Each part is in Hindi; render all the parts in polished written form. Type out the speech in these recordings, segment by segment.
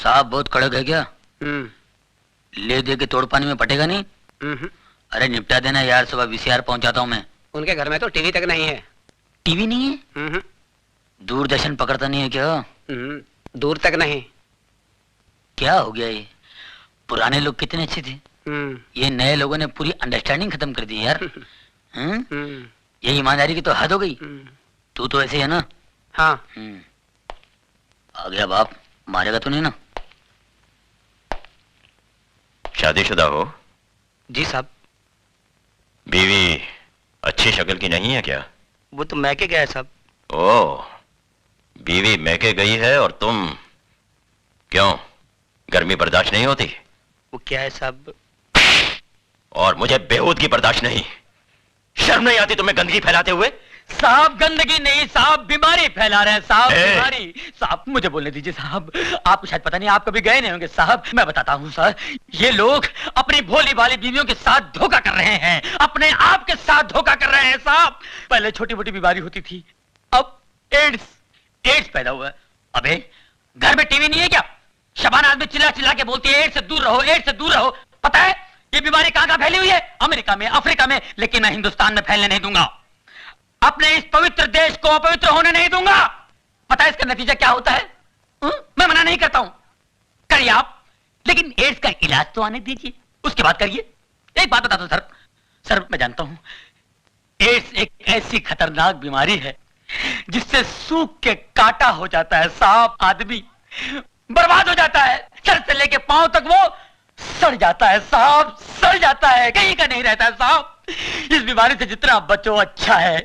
साहब बहुत कड़क है क्या? ले दे के तोड़ पानी में पटेगा नहीं? अरे निपटा देना यार, सुबह वीसीआर पहुंचाता हूँ मैं। उनके घर में तो टीवी तक नहीं है। टीवी नहीं है? दूरदर्शन पकड़ता नहीं है क्या? दूर तक नहीं। क्या हो गया ये? पुराने लोग कितने अच्छे थे, ये नए लोगों ने पूरी अंडरस्टैंडिंग खत्म कर दी यार। ये ईमानदारी की तो हद हो गई। तू तो ऐसे है ना? हाँ। आ गया बाप, मारेगा तो नहीं ना? शादीशुदा हो? जी साहब। बीवी अच्छी शक्ल की नहीं है क्या? वो तो मैके गया है साहब। ओह, बीवी मैके गई है और तुम क्यों, गर्मी बर्दाश्त नहीं होती? वो क्या है साहब? और मुझे बेहूदगी बर्दाश्त नहीं। शर्म नहीं आती तुम्हें गंदगी फैलाते हुए? साहब गंदगी नहीं साहब, बीमारी फैला रहे हैं साहब, बीमारी। साहब मुझे बोलने दीजिए साहब, आपको शायद पता नहीं, आप कभी गए नहीं होंगे साहब। मैं बताता हूँ सर, ये लोग अपनी भोली भाली बीवियों के साथ धोखा कर रहे हैं, अपने आप के साथ धोखा कर रहे हैं साहब। पहले छोटी मोटी बीमारी होती थी, अब एड्स पैदा हुआ है। अबे घर में टीवी नहीं है क्या? शबाना आदमी चिल्ला चिल्ला के बोलती है एड्स से दूर रहो, एड्स से दूर रहो। पता है ये बीमारी कहाँ कहाँ फैली हुई है? अमेरिका में, अफ्रीका में, लेकिन मैं हिंदुस्तान में फैलने नहीं दूंगा। अपने इस पवित्र देश को अपवित्र होने नहीं दूंगा। पता है इसका नतीजा क्या होता है? मैं मना नहीं करता हूं, करिए आप, लेकिन एड्स का इलाज तो आने दीजिए, उसके बाद करिए। एक बात बता दो सर, मैं जानता हूं एड्स एक ऐसी खतरनाक बीमारी है जिससे सूख के काटा हो जाता है साहब, आदमी बर्बाद हो जाता है, सर से लेके पांव तक वो सड़ जाता है साहब, सड़ जाता है, कहीं का नहीं रहता है साहब। इस बीमारी से जितना बचो अच्छा है।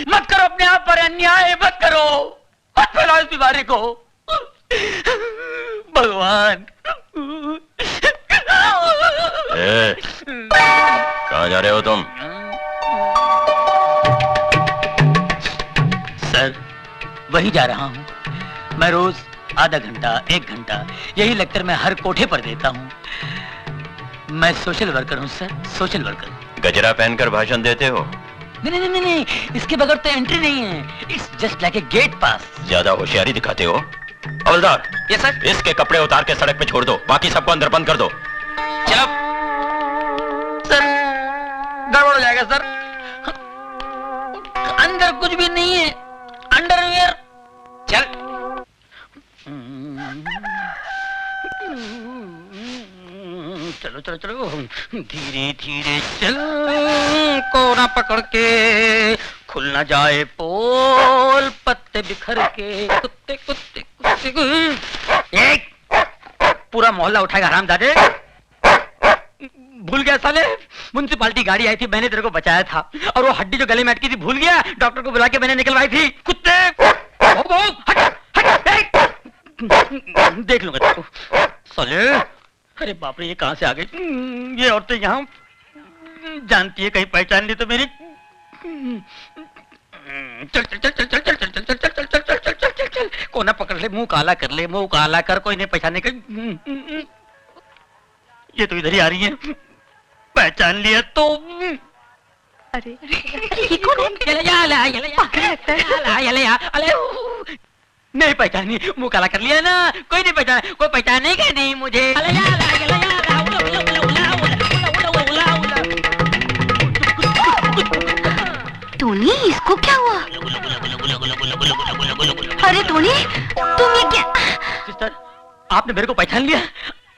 मत करो अपने आप पर अन्याय, मत करो, मत फैलाओ इस बीमारी को। भगवान। कहाँ जा रहे हो तुम? सर वही जा रहा हूँ, मैं रोज आधा घंटा 1 घंटा यही लेक्चर मैं हर कोठे पर देता हूँ। मैं सोशल वर्कर हूँ सर, सोशल वर्कर। गजरा पहनकर भाषण देते हो? नहीं, इसके बगैर तो एंट्री नहीं है। It's just like a gate pass. ज्यादा होशियारी दिखाते हो। हवलदार, यस सर। इसके कपड़े उतार के सड़क पे छोड़ दो, बाकी सबको अंदर बंद कर दो। चलो सर, गड़बड़ हो जाएगा सर, अंदर कुछ भी नहीं है, अंडरवियर। चल। चलो धीरे धीरे चल, कोना पकड़ के, खुल ना जाए पोल, पत्ते बिखर के, कुत्ते कुत्ते कुत्ते। एक पूरा मोहल्ला उठाएगा हरामजादे। भूल गया साले, म्युनिसिपालिटी गाड़ी आई थी, मैंने तेरे को बचाया था, और वो हड्डी जो गले में अटकी थी भूल गया, डॉक्टर को बुला के मैंने निकलवाई थी। कुत्ते हट, देख लूंगा तेरे को साले। अरे बाप रे, ये कहां से आ गई? ये औरतें यहाँ जानती है, कहीं पहचान ली तो मेरी। चल चल चल चल चल चल चल चल चल चल चल चल चल चल चल चल चल, कोना पकड़ ले, मुंह काला कर ले, मुंह काला कर, कोई नहीं पहचाने का। ये तो इधर ही आ रही है, पहचान लिया तो। अरे ये कौन है? नहीं पहचानी, मुंह काला कर लिया ना, कोई नहीं पहचाना, कोई पहचानेगा नहीं मुझे। टोनी, इसको क्या हुआ? अरे टोनी, तुम ये क्या? सिस्टर, आपने मेरे को पहचान लिया?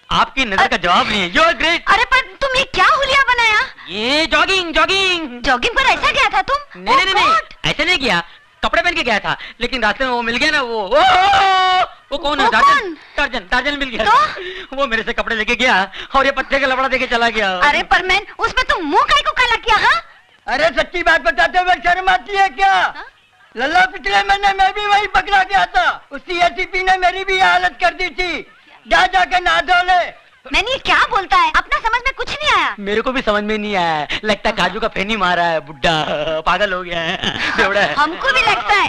आपकी नजर का जवाब नहीं है। You're great। अरे पर तुम ये क्या हुलिया बनाया? ये जॉगिंग पर ऐसा गया था तुम? नहीं, ऐसे नहीं किया, कपड़े पहन के गया था, लेकिन रास्ते में वो मिल गया ना, वो कौन है? टार्जन मिल गया तो? वो मेरे से कपड़े लेके गया और ये पत्ते का लबड़ा देके चला गया। अरे पर मैन, उसमें तुम मुंह काहे को काला किया? हाँ? अरे सच्ची बात बताते हुए शर्म आती है क्या? लल्ला पिछले महीने मैं भी वही पकड़ा गया था, उसी एसीपी ने मेरी भी हालत कर दी थी। जाके नहा धो ले। मैंने ये क्या बोलता है? अपना समझ में कुछ नहीं आया। मेरे को भी समझ में नहीं आया, लगता है काजू का फेनी मारा है, बुड्ढा पागल हो गया है, बेवड़ा है। हमको भी लगता है।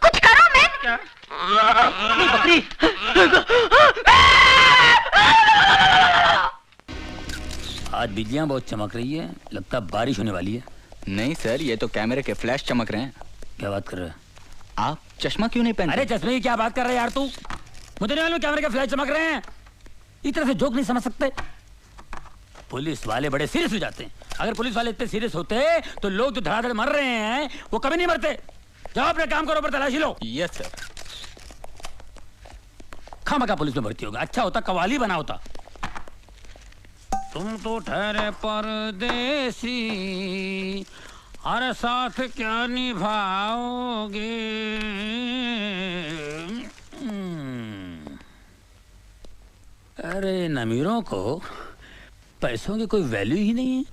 कुछ करो मैन। बकरी। आज बिजलियां बहुत चमक रही है, लगता है बारिश होने वाली है। नहीं सर, ये तो कैमरे के फ्लैश चमक रहे हैं। क्या बात कर रहे हैं? आप चश्मा क्यों नहीं पहनते? अरे चश्मे की क्या बात कर रहा है यार तू? मुझे नहीं मालूम कैमरे के फ्लैश चमक रहे हैं। इतना से जोक नहीं समझ सकते। पुलिस वाले बड़े सीरियस हो जाते हैं। अगर पुलिस वाले इतने सीरियस होते तो लोग जो धड़ाधड़ मर रहे हैं वो कभी नहीं मरते। जाओ अपने काम करो, पर तलाशी लो। Yes sir. खामखा पुलिस में भर्ती होगा, अच्छा होता कवाली बना होता। तुम तो ठहरे परदेसी, हर साथ क्या निभाओगे। अरे इन अमीरों को पैसों की कोई वैल्यू ही नहीं है।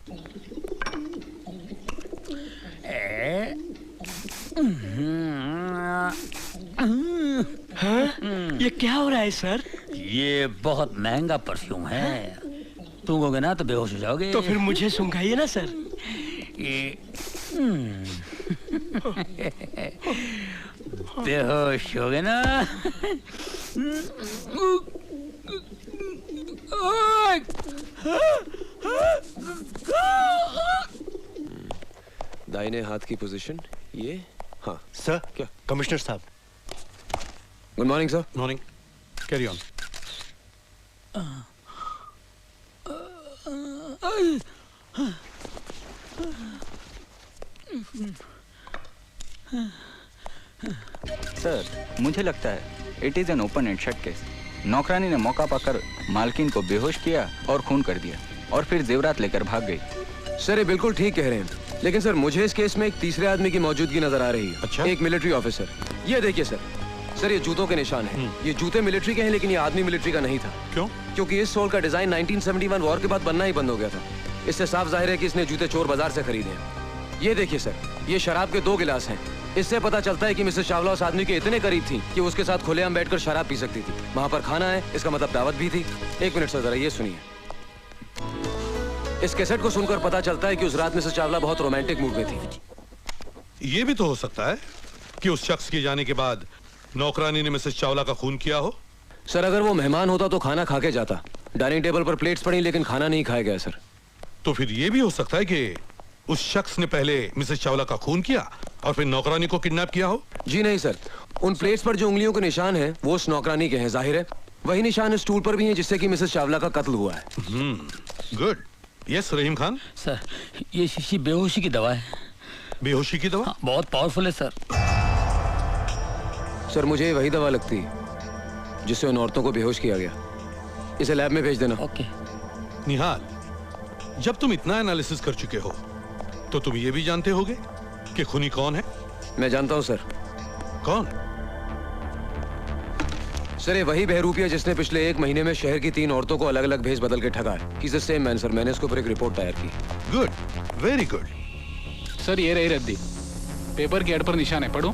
ये क्या हो रहा है सर? ये बहुत महंगा परफ्यूम है, सूंघोगे ना तो बेहोश हो जाओगे। तो फिर मुझे सुंघाइए ना सर। ये बेहोश हो गए ना। दाहिने हाथ की पोजीशन ये। हाँ सर, क्या कमिश्नर साहब? Good morning sir. Morning, carry on. Sir, मुझे लगता है it is an open and shut case. नौकरानी ने मौका पाकर मालकिन को बेहोश किया और खून कर दिया और फिर जेवरात लेकर भाग गई। सर ये बिल्कुल ठीक कह रहे हैं, लेकिन सर मुझे इस केस में एक तीसरे आदमी की मौजूदगी नजर आ रही है। अच्छा? एक मिलिट्री ऑफिसर। ये देखिए सर, सर ये जूतों के निशान हैं। ये जूते मिलिट्री के हैं, लेकिन ये आदमी मिलिट्री का नहीं था। क्यों? क्योंकि इस सोल का डिजाइन 1971 वॉर के बाद बनना ही बंद हो गया था। इससे साफ जाहिर है कि इसने जूते चोर बाजार से खरीदे हैं। ये देखिए सर, ये शराब के 2 गिलास हैं। इससे पता चलता है कि मिसेस चावला उस आदमी के इतने करीब थी कि उसके साथ खुलेआम बैठकर शराब पी सकती थी। वहां पर खाना है, इसका मतलब दावत भी थी। 1 मिनट सर, जरा ये सुनिए। इस कैसेट को सुनकर पता चलता है कि उस रात मिसेस चावला बहुत रोमांटिक मूड में थी। ये भी तो हो सकता है कि उस शख्स के जाने के बाद नौकरानी ने मिसेस चावला का खून किया हो। सर अगर वो मेहमान होता तो खाना खा के जाता। डाइनिंग टेबल पर प्लेट्स पड़ी, लेकिन खाना नहीं खाया गया सर। तो फिर ये भी हो सकता है कि उस शख्स ने पहले मिसेस चावला का खून किया और फिर नौकरानी को किडनैप किया हो। जी नहीं सर, उन प्लेट्स पर जो उंगलियों के निशान हैं वो उस नौकरानी के हैं। जाहिर है वही निशान इस स्टूल पर भी हैं जिससे कि मिसेस चावला का कत्ल हुआ है। गुड। यस रहीम खान। सर ये शीशी बेहोशी की दवा है। बेहोशी की दवा? हाँ, बहुत पावरफुल है सर। सर मुझे वही दवा लगती है जिससे उन औरतों को बेहोश किया गया। इसे लैब में भेज देना। ओके। निहाल, जब तुम इतना एनालिसिस कर चुके हो तो तुम ये भी जानते होगे कि खूनी कौन है? मैं जानता हूं सर। कौन? सर ये वही बहरूपिया जिसने पिछले 1 महीने में शहर की 3 औरतों को अलग अलग भेज बदल के ठगा है। He's the same man, sir. मैंने इसके ऊपर एक रिपोर्ट तैयार की। Good, very good. सर ये रही रद्दी। पेपर के एड पर निशान है, पढ़ो।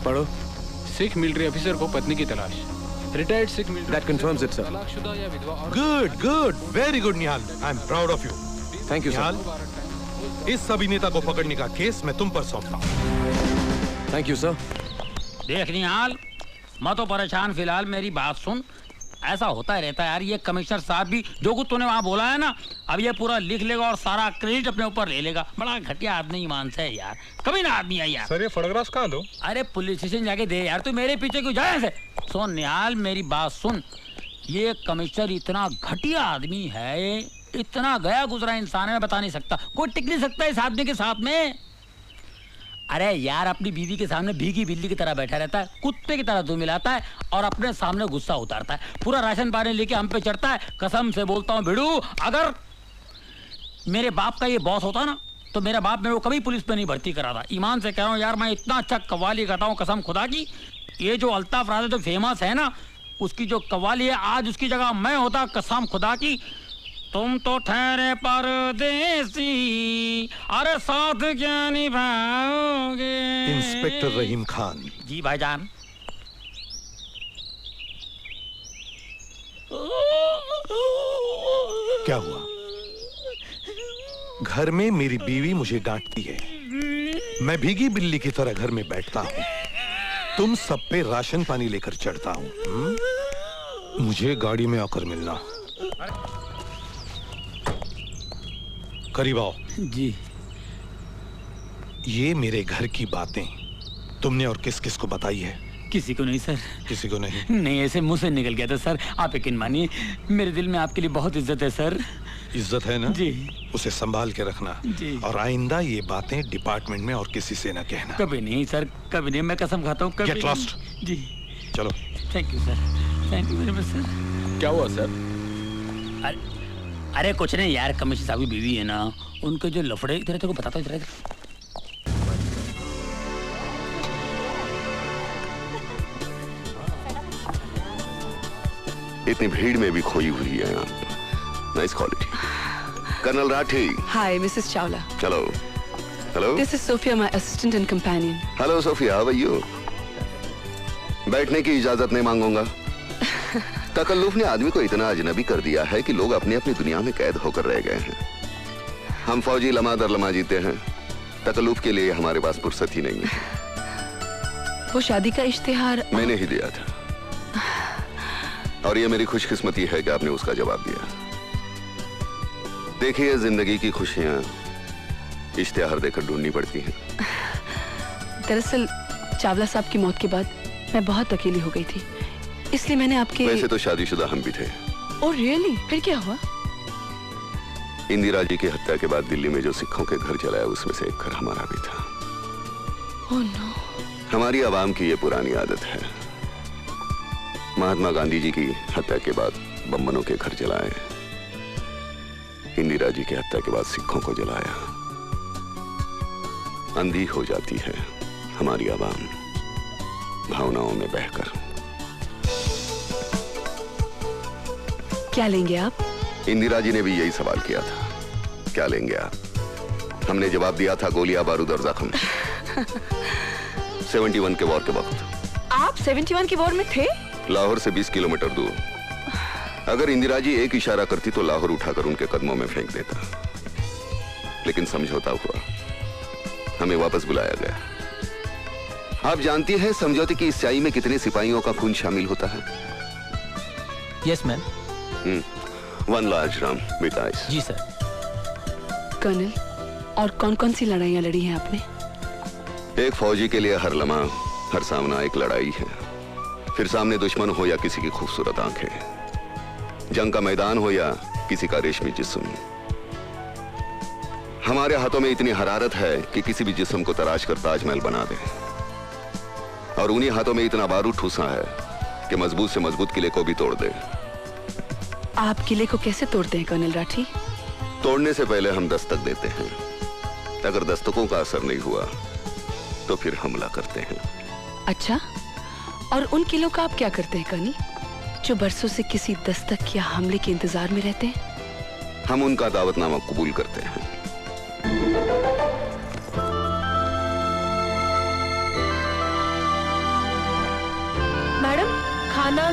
पढ़ो। सिख मिलिट्री ऑफिसर को पत्नी की तलाश। Retired Sikh military That confirms it, sir. तलाकशुदा या विधवा औरत। Good good, very good Nihal. I am proud of you. Thank you Nihal, sir. इस अभिनेता को पकड़ने का केस मैं तुम पर सौंपता हूँ। Thank you sir. देख निहाल, मैं तो परेशान फिलहाल, मेरी बात सुन। ऐसा होता रहता है यार, ये कमिश्नर साहब भी जो कुछ तूने वहाँ बोला है ना, अब ये पूरा लिख लेगा और सारा क्रेडिट अपने ऊपर ले लेगा। बड़ा घटिया आदमी ईमान से है यार, कभी ना आदमी है यार। सर ये फोटोग्राफ्स कहाँ दो? अरे पुलिस स्टेशन जाके दे यार, तू मेरे पीछे क्यों जाए ऐसे? सुन निहाल, मेरी बात सुन। ये कमिश्नर इतना घटिया आदमी है, इतना गया गुजरा इंसान है, मैं बता नहीं सकता। कोई टिक नहीं सकता इस आदमी के साथ में। अरे यार अपनी बीवी के सामने भीगी बिल्ली की तरह बैठा रहता है, कुत्ते की तरह धुन मिलाता है और अपने सामने गुस्सा उतारता है। पूरा राशन पानी लेके हम पे चढ़ता है। कसम से बोलता हूँ भिड़ू, अगर मेरे बाप का ये बॉस होता ना तो मेरा बाप मेरे को कभी पुलिस पे नहीं भर्ती करा था। ईमान से कह रहा हूँ यार, मैं इतना अच्छा कव्वाली गाता हूँ कसम खुदा की। ये जो अल्ताफ राजा जो फेमस है ना, उसकी जो कव्वाली है, आज उसकी जगह मैं होता कसम खुदा की। तुम तो ठहरे परदेसी, अरे साथ क्या निभाओगे। इंस्पेक्टर रहीम खान। जी भाईजान। क्या हुआ? घर में मेरी बीवी मुझे डांटती है, मैं भीगी बिल्ली की तरह घर में बैठता हूँ, तुम सब पे राशन पानी लेकर चढ़ता हूँ। मुझे गाड़ी में आकर मिलना। करीब आओ। जी। ये मेरे घर की बातें तुमने और किस किस को बताई है? किसी को नहीं सर। किसी को नहीं? नहीं, ऐसे मुंह से निकल गया था सर। आप यकीन मानिए, मेरे दिल में आपके लिए बहुत इज्जत है सर। इज्जत है ना? जी। उसे संभाल के रखना। जी। और आइंदा ये बातें डिपार्टमेंट में और किसी से न कहना। कभी नहीं सर, कभी नहीं। मैं कसम खाता हूँ, कभी Get lost. नहीं। जी। चलो। Thank you sir, thank you very much sir. क्या हुआ सर? अरे कुछ नहीं यार, कमिश्नर साहब की बीवी है ना, उनके जो लफड़े, इधर तेरे को बताता हूँ, इधर। इतनी भीड़ में भी खोई हुई है आप। Nice quality. Colonel Rathi. Hi, Mrs. Chawla. Hello. Hello. This is Sophia, my assistant and companion. Hello Sophia, how are you? बैठने की इजाजत नहीं मांगूंगा। तकल्लुफ ने आदमी को इतना अजनबी कर दिया है कि लोग अपनी अपनी दुनिया में कैद होकर रह गए हैं। हम फौजी लम्हा दर लम्हा जीते हैं, तकल्लुफ के लिए हमारे पास फुर्सत ही नहीं है। वो शादी का इश्तिहार मैंने ही दिया था, और ये मेरी खुशकिस्मती है कि आपने उसका जवाब दिया। देखिए, जिंदगी की खुशियां इश्तिहार देकर ढूंढनी पड़ती हैं। दरअसल चावला साहब की मौत के बाद मैं बहुत अकेली हो गई थी, इसलिए मैंने आपके। वैसे तो शादीशुदा हम भी थे। Oh really? फिर क्या हुआ? इंदिरा जी की हत्या के बाद दिल्ली में जो सिखों के घर जलाया, उसमें से एक घर हमारा भी था। Oh no. हमारी आवाम की ये पुरानी आदत है, महात्मा गांधी जी की हत्या के बाद बम्बनों के घर जलाए, इंदिरा जी की हत्या के बाद सिखों को जलाया। अंधी हो जाती है हमारी आवाम भावनाओं में बहकर। क्या लेंगे आप? इंदिरा जी ने भी यही सवाल किया था, क्या लेंगे आप? हमने जवाब दिया था, गोलियां, बारूद और जख्म। 71 के वॉर के वक्त। आप 71 की वॉर में थे? लाहौर से 20 किलोमीटर दूर। अगर इंदिरा जी एक इशारा करती तो लाहौर उठाकर उनके कदमों में फेंक देता, लेकिन समझौता हुआ, हमें वापस बुलाया गया। आप जानती हैं समझौते की इस स्याही में कितने सिपाहियों का खून शामिल होता है? Yes ma'am. 1 large dram with ice. जी सर। कर्नल, और कौन कौन सी लड़ाइयाँ लड़ी हैं आपने? एक फौजी के लिए हर लम्हा, हर सामना एक लड़ाई है। फिर सामने दुश्मन हो या किसी की खूबसूरत आंखें, जंग का मैदान हो या किसी का रेशमी जिस्म, हमारे हाथों में इतनी हरारत है कि किसी भी जिस्म को तराश कर ताजमहल बना दे। और उन्हीं हाथों में इतना बारूद ठूसा है कि मजबूत से मजबूत किले को भी तोड़ दे। आप किले को कैसे तोड़ते हैं कर्नल राठी? तोड़ने से पहले हम दस्तक देते हैं। अगर दस्तकों का असर नहीं हुआ तो फिर हमला करते हैं। अच्छा, और उन किलों का आप क्या करते हैं कर्नल, जो बरसों से किसी दस्तक या हमले के इंतजार में रहते हैं? हम उनका दावतनामा कबूल करते हैं। मैडम, खाना।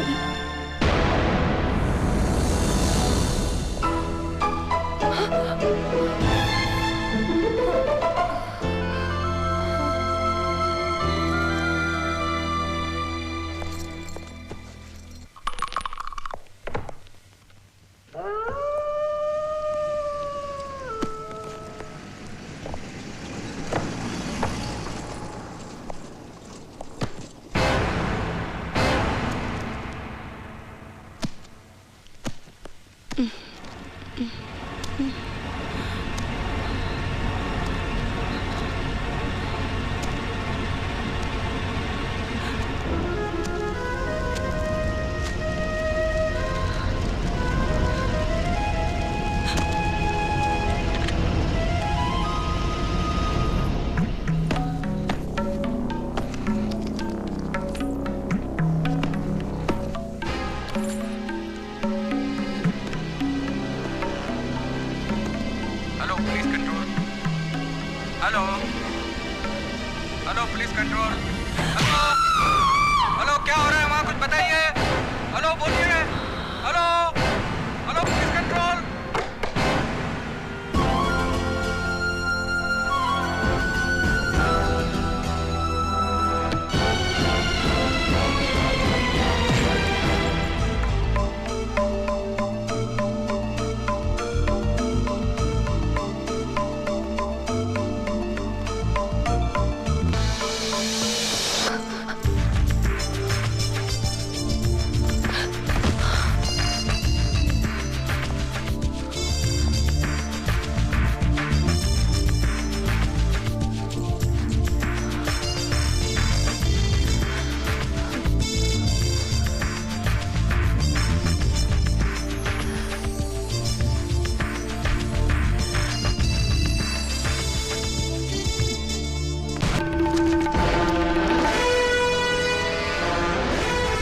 Hello hello police control. Hello hello, क्या हो रहा है वहाँ, कुछ बताइए। हेलो बोलिए। Hello hello police control.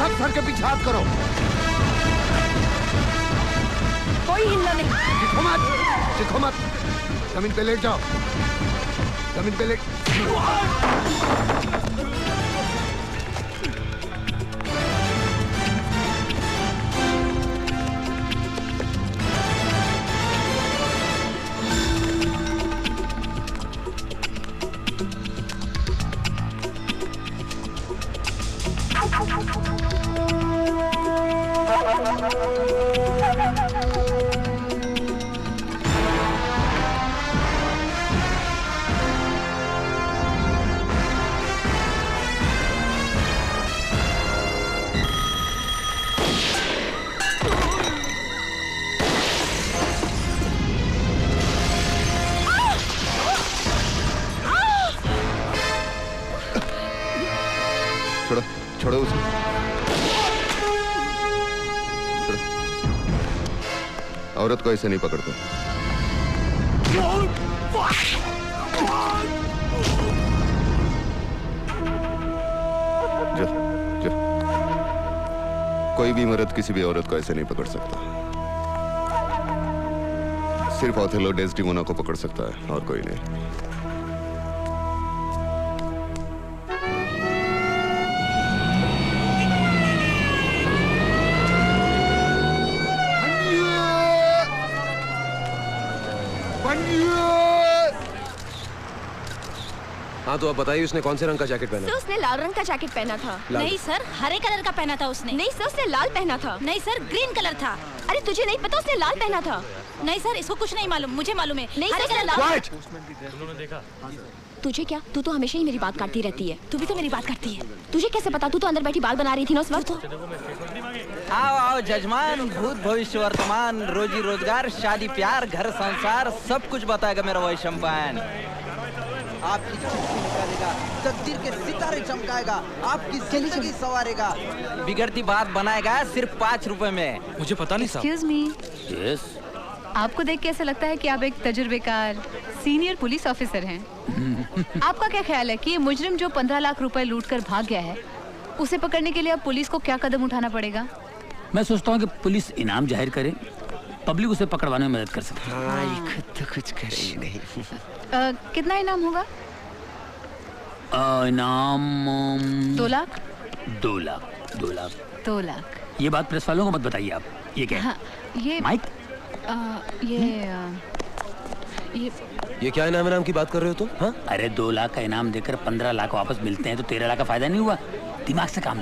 हाथ सर के पीछे हाथ करो। कोई हिलना नहीं। चिखो मत। जमीन पे लेट जाओ। जमीन पे लेट। छोड़ो छोड़ो उसे। छोड़ो। औरत को ऐसे नहीं पकड़ते। जा, जा। कोई भी मर्द किसी भी औरत को ऐसे नहीं पकड़ सकता। सिर्फ ओथेलो डेस्टिमोना को पकड़ सकता है और कोई नहीं। हाँ तो अब बताइए उसने कौन से रंग का जैकेट पहना? सर उसने लाल रंग का जैकेट पहना था। नहीं सर, हरे कलर का पहना था उसने। नहीं सर उसने लाल पहना था। नहीं सर, ग्रीन कलर था। अरे तुझे नहीं पता उसने लाल पहना था? नहीं सर, इसको कुछ नहीं मालूम, मुझे मालूम है। नहीं हरे सर कलर लाल। तुझे क्या? तू तो हमेशा ही मेरी बात काटती रहती है। तू भी तो मेरी बात काटती है। तुझे कैसे पता? तू तो अंदर बैठी बाल बना रही थी ना उस वक्त। आओ आओ जजमान, भूत भविष्य वर्तमान, रोजी रोजगार, शादी प्यार, घर संसार, सब कुछ बताएगा मेरा वही शैम्पेन। आपकी चिट्ठी निकालेगा, तकदीर के सितारे चमकाएगा, आपकी जिंदगी संवारेगा, बिगड़ती बात बनाएगा सिर्फ 5 रुपए में। मुझे पता नहीं साहब। Excuse me, yes. आपको देख के ऐसा लगता है कि आप एक तजुर्बेकार सीनियर पुलिस ऑफिसर हैं। आपका क्या ख्याल है कि ये मुजरिम जो 15 लाख रुपए लूट कर भाग गया है, उसे पकड़ने के लिए अब पुलिस को क्या कदम उठाना पड़ेगा? मैं सोचता हूँ कि पुलिस इनाम जाहिर करे, पब्लिक उसे पकड़वाने में मदद कर सकती है। हाँ, ये खुद तो कुछ करे ही नहीं। कितना इनाम होगा? इनाम 2 लाख। 2 लाख 2 लाख 2 लाख। ये बात प्रेस वालों को मत बताइए आप। ये क्या है? हाँ, ये माइक। ये क्या इनाम की बात कर रहे हो तुम? हाँ? अरे 2 लाख का इनाम देकर 15 लाख वापस मिलते हैं तो 13 लाख का फायदा नहीं हुआ? दिमाग से काम